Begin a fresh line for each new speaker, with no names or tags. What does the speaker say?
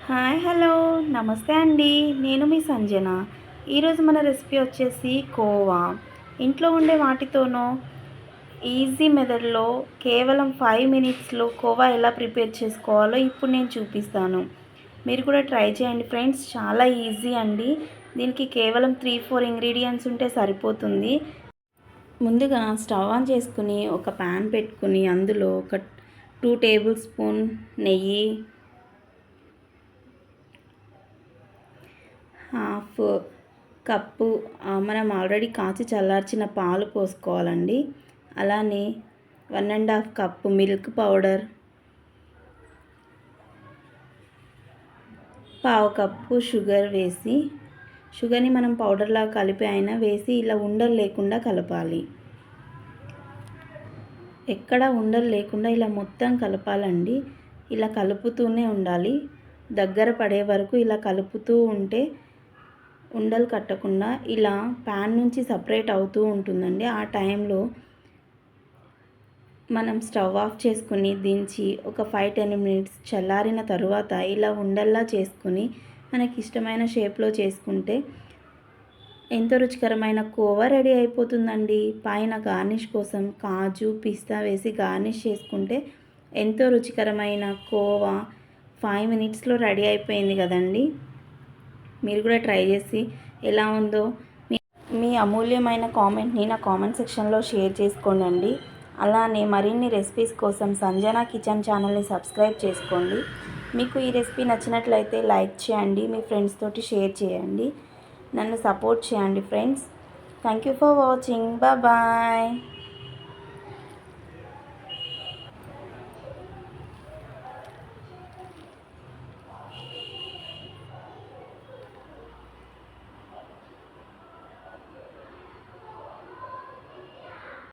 Hi hello నమస్తే అండి. నేను మీ సంజన. ఈరోజు మన రెసిపీ వచ్చేసి కోవా. ఇంట్లో ఉండే వాటితోనో ఈజీ మెథడ్లో కేవలం 5 మినిట్స్లో కోవా ఎలా ప్రిపేర్ చేసుకోవాలో ఇప్పుడు నేను చూపిస్తాను. మీరు కూడా ట్రై చేయండి ఫ్రెండ్స్. చాలా ఈజీ అండి. దీనికి కేవలం 3-4 ఇంగ్రీడియంట్స్ ఉంటే సరిపోతుంది. ముందుగా స్టవ్ ఆన్ చేసుకుని ఒక ప్యాన్ పెట్టుకుని అందులో ఒక 2 టేబుల్ స్పూన్ నెయ్యి, హాఫ్ కప్పు మనం ఆల్రెడీ కాచి చల్లార్చిన పాలు పోసుకోవాలండి. అలానే 1.5 కప్పు మిల్క్ పౌడర్, పావు కప్పు షుగర్ వేసి, షుగర్ని మనం పౌడర్లా కలిపి అయినా వేసి ఇలా ఉండలు లేకుండా కలపాలి. ఎక్కడ ఉండలు లేకుండా ఇలా మొత్తం కలపాలండి. ఇలా కలుపుతూనే ఉండాలి. దగ్గర పడే వరకు ఇలా కలుపుతూ ఉంటే ఉండలు కట్టకుండా ఇలా ప్యాన్ నుంచి సపరేట్ అవుతూ ఉంటుందండి. ఆ టైంలో మనం స్టవ్ ఆఫ్ చేసుకుని దించి ఒక 5-10 మినిట్స్ చల్లారిన తరువాత ఇలా ఉండల్లా చేసుకుని మనకి ఇష్టమైన షేప్లో చేసుకుంటే ఎంతో రుచికరమైన కోవా రెడీ అయిపోతుందండి. పైన గార్నిష్ కోసం కాజు, పిస్తా వేసి గార్నిష్ చేసుకుంటే ఎంతో రుచికరమైన కోవా 5 మినిట్స్లో రెడీ అయిపోయింది కదండి. మీరు కూడా ట్రై చేసి ఎలా ఉందో మీ అమూల్యమైన కామెంట్ని నా కామెంట్ సెక్షన్లో షేర్ చేసుకోండి. అలానే మరిన్ని రెసిపీస్ కోసం సంజన కిచెన్ ఛానల్ని సబ్స్క్రైబ్ చేసుకోండి. మీకు ఈ రెసిపీ నచ్చినట్లయితే లైక్ చేయండి, మీ ఫ్రెండ్స్ తోటి షేర్ చేయండి, నన్ను సపోర్ట్ చేయండి friends. Thank you for watching. Bye.